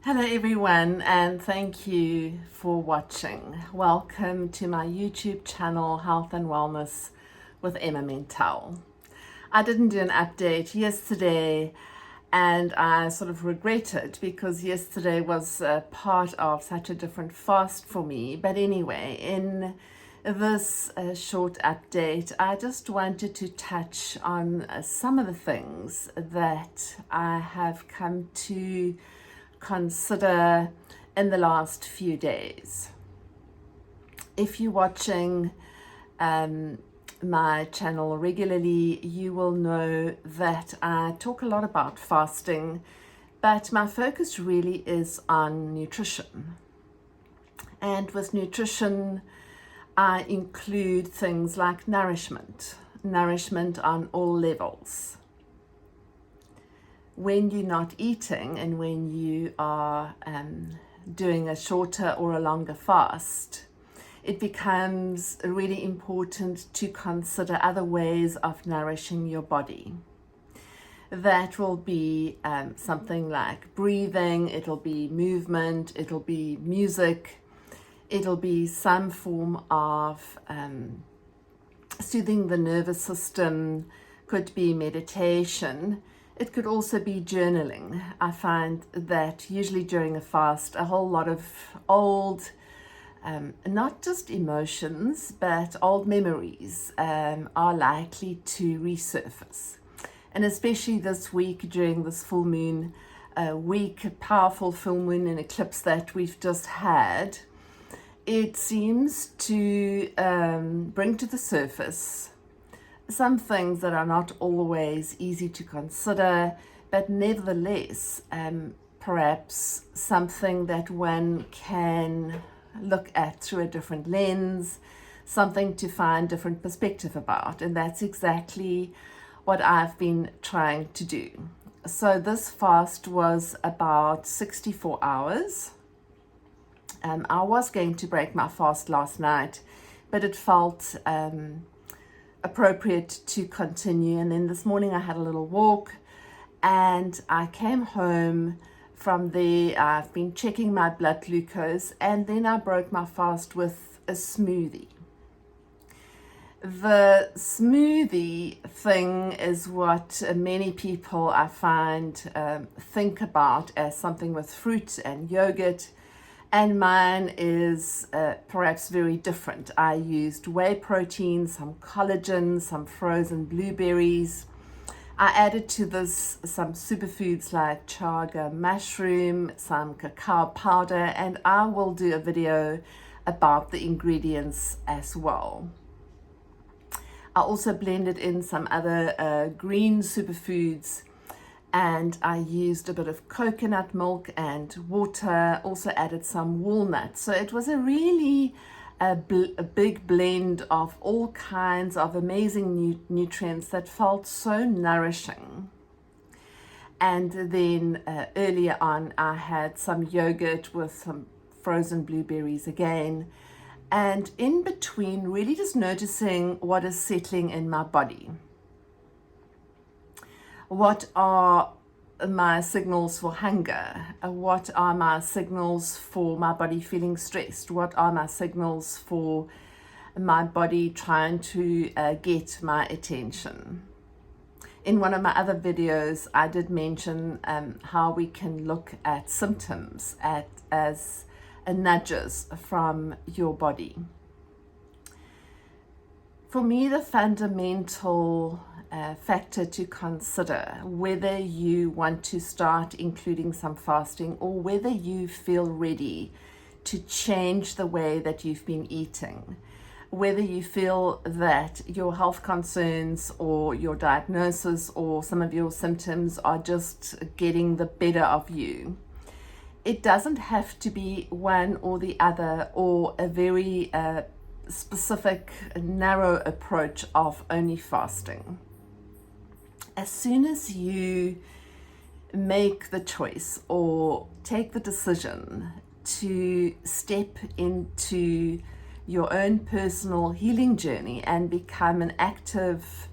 Hello everyone, and thank you for watching. Welcome to my YouTube channel, Health and Wellness with Emma Mental. I didn't do an update yesterday and I sort of regret it because yesterday was part of such a different fast for me. But anyway, in this short update, I just wanted to touch on some of the things that I have come to consider in the last few days. If you're watching my channel regularly, you will know that I talk a lot about fasting, but my focus really is on nutrition. And with nutrition, I include things like nourishment on all levels. When you're not eating and when you are doing a shorter or a longer fast, it becomes really important to consider other ways of nourishing your body. That will be something like breathing, it'll be movement, it'll be music, it'll be some form of soothing the nervous system, could be meditation. It could also be journaling. I find that usually during a fast, a whole lot of old, not just emotions, but old memories are likely to resurface. And especially this week during this full moon week, powerful full moon and eclipse that we've just had, it seems to bring to the surface some things that are not always easy to consider, but nevertheless, perhaps something that one can look at through a different lens, something to find different perspective about. And that's exactly what I've been trying to do. So this fast was about 64 hours. I was going to break my fast last night, but it felt appropriate to continue. And then this morning I had a little walk and I came home from there. I've been checking my blood glucose and then I broke my fast with a smoothie. The smoothie thing is what many people I find think about as something with fruit and yogurt. And mine is perhaps very different. I used whey protein, some collagen, some frozen blueberries. I added to this some superfoods like chaga mushroom, some cacao powder, and I will do a video about the ingredients as well. I also blended in some other green superfoods, and I used a bit of coconut milk and water, also added some walnuts. So it was a really a big blend of all kinds of amazing nutrients that felt so nourishing. And then earlier on, I had some yogurt with some frozen blueberries again. And in between, really just noticing what is settling in my body. What are my signals for hunger? What are my signals for my body feeling stressed? What are my signals for my body trying to get my attention? In one of my other videos, I did mention how we can look at symptoms as nudges from your body. For me, the fundamental factor to consider whether you want to start including some fasting or whether you feel ready to change the way that you've been eating, whether you feel that your health concerns or your diagnosis or some of your symptoms are just getting the better of you. It doesn't have to be one or the other or a very specific, narrow approach of only fasting. As soon as you make the choice or take the decision to step into your own personal healing journey and become an active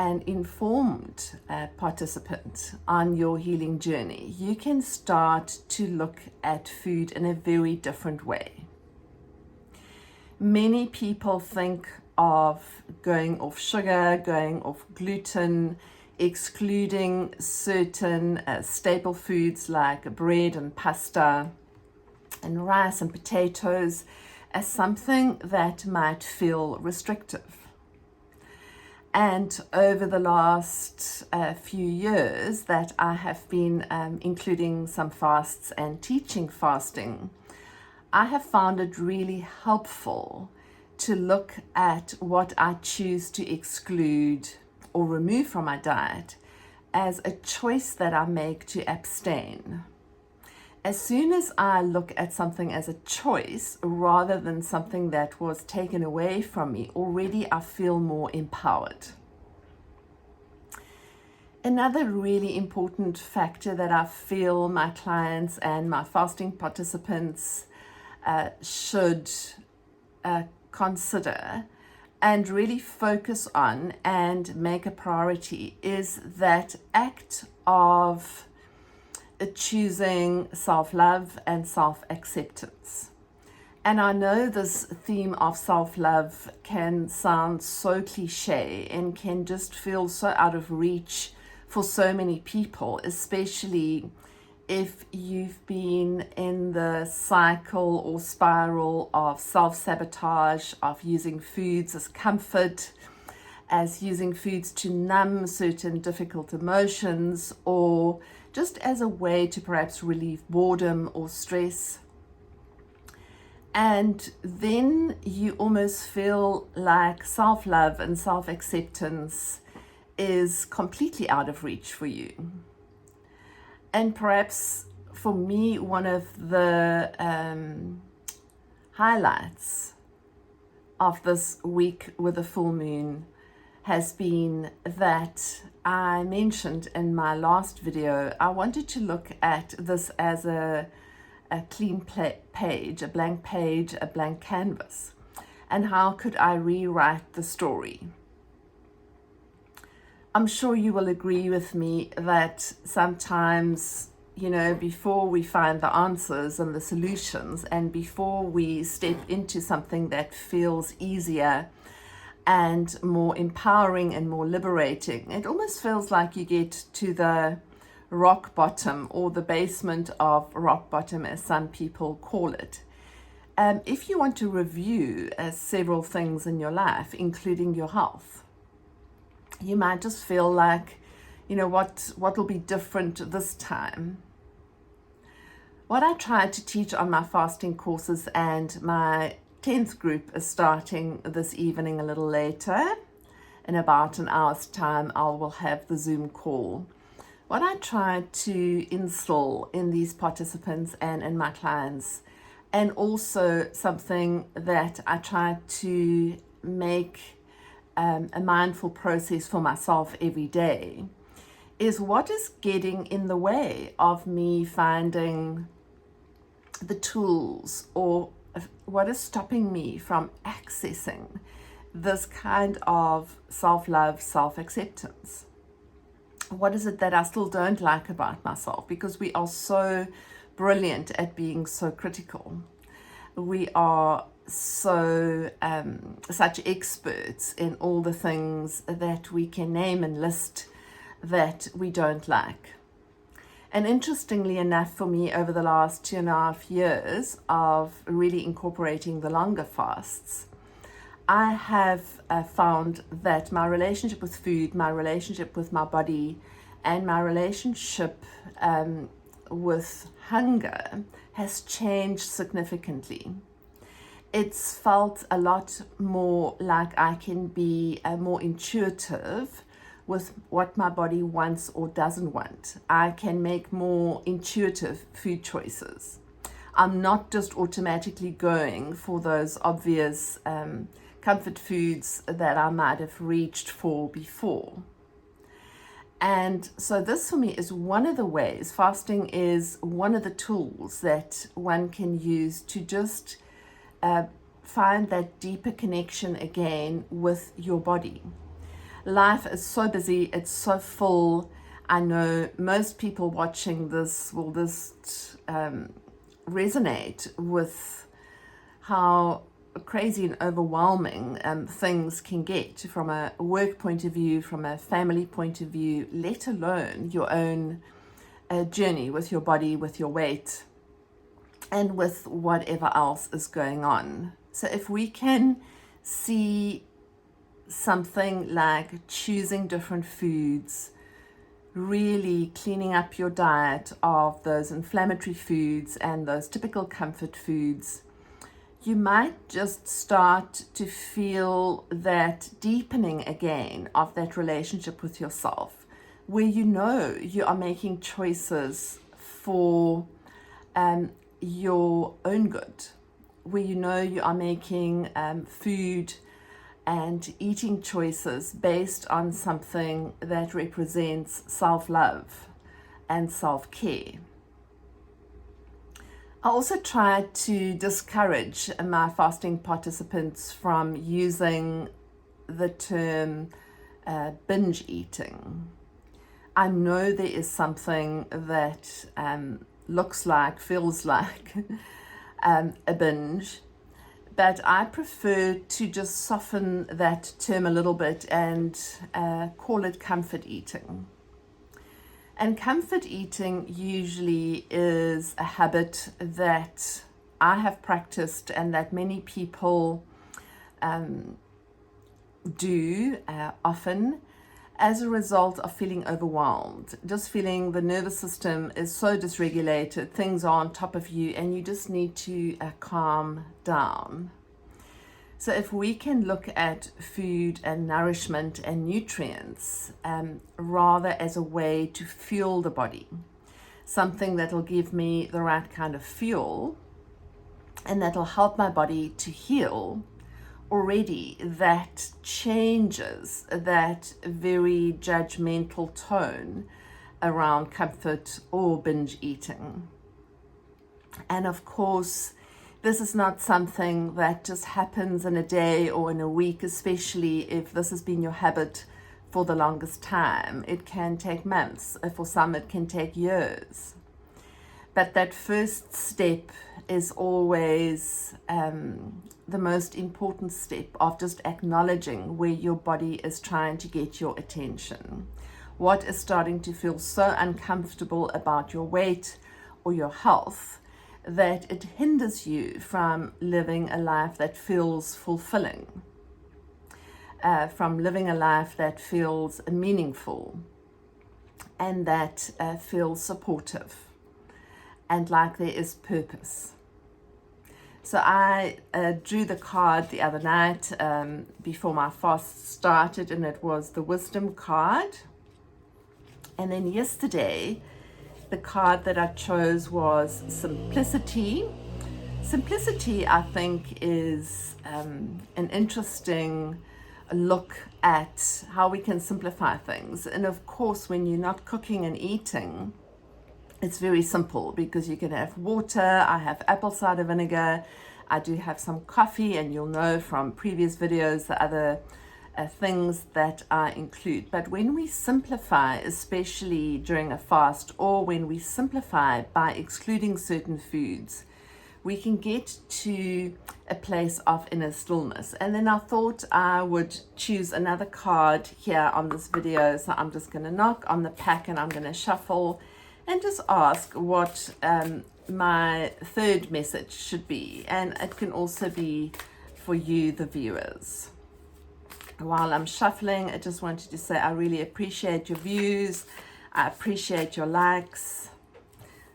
an informed participant on your healing journey, you can start to look at food in a very different way. Many people think of going off sugar, going off gluten, excluding certain staple foods like bread and pasta and rice and potatoes as something that might feel restrictive. And over the last few years that I have been including some fasts and teaching fasting, I have found it really helpful to look at what I choose to exclude or remove from my diet as a choice that I make to abstain. As soon as I look at something as a choice rather than something that was taken away from me, already I feel more empowered. Another really important factor that I feel my clients and my fasting participants should consider and really focus on and make a priority is that act of choosing self-love and self-acceptance. And I know this theme of self-love can sound so cliche and can just feel so out of reach for so many people, especially if you've been in the cycle or spiral of self-sabotage, of using foods as comfort, as using foods to numb certain difficult emotions, or just as a way to perhaps relieve boredom or stress. And then you almost feel like self-love and self-acceptance is completely out of reach for you. And perhaps for me, one of the highlights of this week with the full moon has been that I mentioned in my last video, I wanted to look at this as a clean page, a blank page, a blank canvas. And how could I rewrite the story? I'm sure you will agree with me that sometimes, before we find the answers and the solutions, and before we step into something that feels easier and more empowering and more liberating, it almost feels like you get to the rock bottom or the basement of rock bottom, as some people call it. If you want to review several things in your life, including your health, you might just feel like, what will be different this time? What I tried to teach on my fasting courses, and my 10th group is starting this evening a little later. In about an hour's time, I will have the Zoom call. What I tried to instill in these participants and in my clients, and also something that I tried to make a mindful process for myself every day, is what is getting in the way of me finding the tools, or what is stopping me from accessing this kind of self-love, self-acceptance. What is it that I still don't like about myself? Because we are so brilliant at being so critical. We are so such experts in all the things that we can name and list that we don't like. And interestingly enough, for me, over the last 2.5 years of really incorporating the longer fasts, I have found that my relationship with food, my relationship with my body, and my relationship with hunger has changed significantly. It's felt a lot more like I can be more intuitive with what my body wants or doesn't want. I can make more intuitive food choices. I'm not just automatically going for those obvious comfort foods that I might have reached for before. And so this for me is one of the ways, fasting is one of the tools that one can use to just find that deeper connection again with your body. life is so busy, it's so full. I know most people watching this will just resonate with how crazy and overwhelming things can get from a work point of view, from a family point of view, let alone your own journey with your body, with your weight, and with whatever else is going on. So if we can see something like choosing different foods, really cleaning up your diet of those inflammatory foods and those typical comfort foods, you might just start to feel that deepening again of that relationship with yourself, where you know you are making choices for your own good, where you know you are making food and eating choices based on something that represents self-love and self-care. I also try to discourage my fasting participants from using the term binge eating. I know there is something that looks like, feels like a binge, but I prefer to just soften that term a little bit and call it comfort eating. And comfort eating usually is a habit that I have practiced and that many people do often as a result of feeling overwhelmed, just feeling the nervous system is so dysregulated, things are on top of you, and you just need to calm down. So if we can look at food and nourishment and nutrients rather as a way to fuel the body, something that'll give me the right kind of fuel and that'll help my body to heal, already that changes that very judgmental tone around comfort or binge eating. And of course, this is not something that just happens in a day or in a week, especially if this has been your habit for the longest time. It can take months. For some, it can take years. But that first step is always the most important step of just acknowledging where your body is trying to get your attention. What is starting to feel so uncomfortable about your weight or your health that it hinders you from living a life that feels fulfilling, from living a life that feels meaningful and that feels supportive and like there is purpose. So I drew the card the other night before my fast started, and it was the wisdom card. And then yesterday, the card that I chose was simplicity. Simplicity, I think, is an interesting look at how we can simplify things. And of course, when you're not cooking and eating, it's very simple because you can have water. I have apple cider vinegar. I do have some coffee, and you'll know from previous videos the other things that I include. But when we simplify, especially during a fast, or when we simplify by excluding certain foods, we can get to a place of inner stillness. And then I thought I would choose another card here on this video. So I'm just going to knock on the pack and I'm going to shuffle and just ask what my third message should be. And it can also be for you, the viewers. While I'm shuffling, I just wanted to say I really appreciate your views. I appreciate your likes.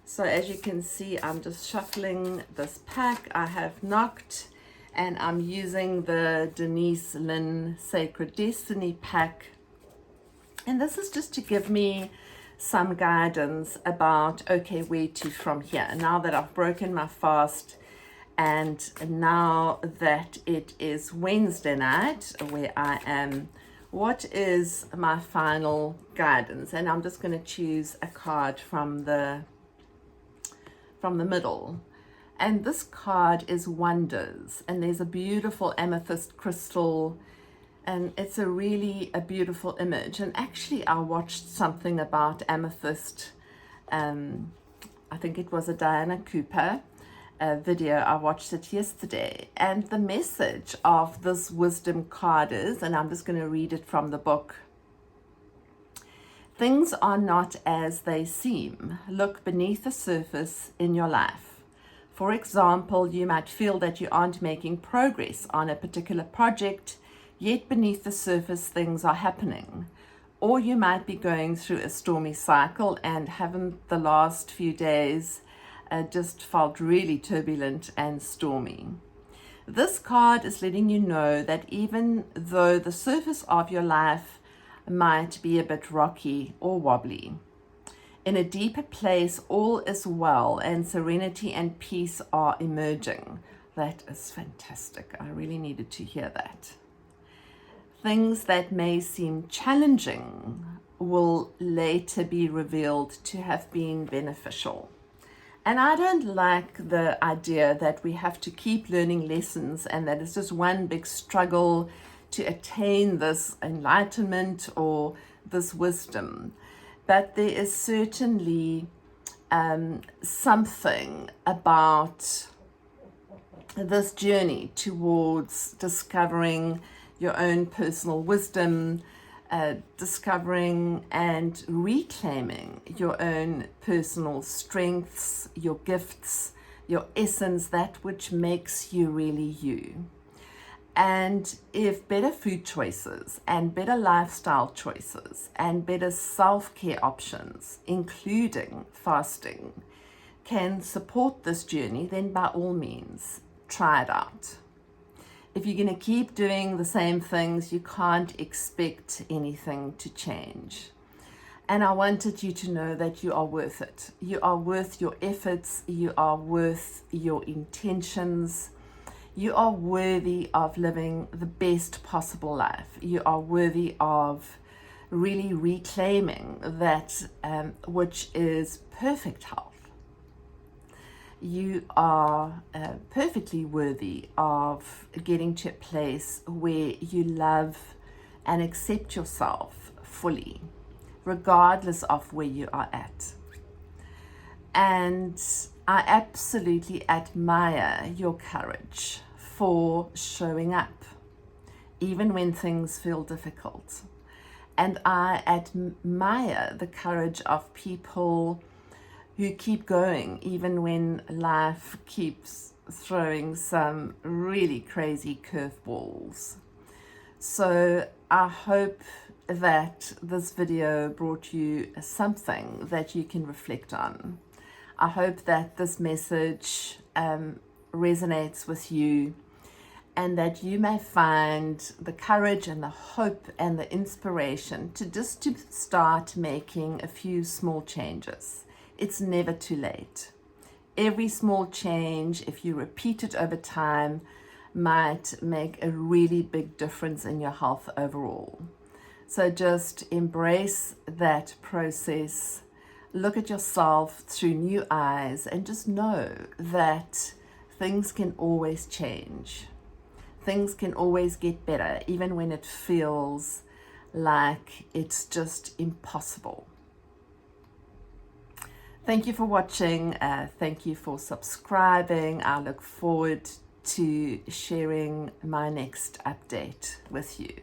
So as you can see, I'm just shuffling this pack. I have knocked, and I'm using the Denise Lynn Sacred Destiny pack. And this is just to give me some guidance about, okay, where to from here. Now that I've broken my fast, and now that it is Wednesday night where I am, what is my final guidance? And I'm just going to choose a card from the middle. And this card is Wonders. And there's a beautiful amethyst crystal And it's a beautiful image. And actually I watched something about amethyst. I think it was a Diana Cooper video. I watched it yesterday, and the message of this wisdom card is, and I'm just going to read it from the book: things are not as they seem. Look beneath the surface in your life. For example, you might feel that you aren't making progress on a particular project, yet beneath the surface things are happening. Or you might be going through a stormy cycle and haven't the last few days just felt really turbulent and stormy. This card is letting you know that even though the surface of your life might be a bit rocky or wobbly, in a deeper place all is well and serenity and peace are emerging. That is fantastic. I really needed to hear that. Things that may seem challenging will later be revealed to have been beneficial. And I don't like the idea that we have to keep learning lessons and that it's just one big struggle to attain this enlightenment or this wisdom. But there is certainly something about this journey towards discovering your own personal wisdom, discovering and reclaiming your own personal strengths, your gifts, your essence, that which makes you really you. And if better food choices and better lifestyle choices and better self-care options, including fasting, can support this journey, then by all means, try it out. If you're going to keep doing the same things, you can't expect anything to change. And I wanted you to know that you are worth it. You are worth your efforts. You are worth your intentions. You are worthy of living the best possible life. You are worthy of really reclaiming that which is perfect health. You are perfectly worthy of getting to a place where you love and accept yourself fully, regardless of where you are at. And I absolutely admire your courage for showing up, even when things feel difficult. And I admire the courage of people who keep going even when life keeps throwing some really crazy curveballs. So I hope that this video brought you something that you can reflect on. I hope that this message resonates with you, and that you may find the courage and the hope and the inspiration to start making a few small changes. It's never too late. Every small change, if you repeat it over time, might make a really big difference in your health overall. So just embrace that process, look at yourself through new eyes, and just know that things can always change. Things can always get better, even when it feels like it's just impossible. Thank you for watching. Thank you for subscribing. I look forward to sharing my next update with you.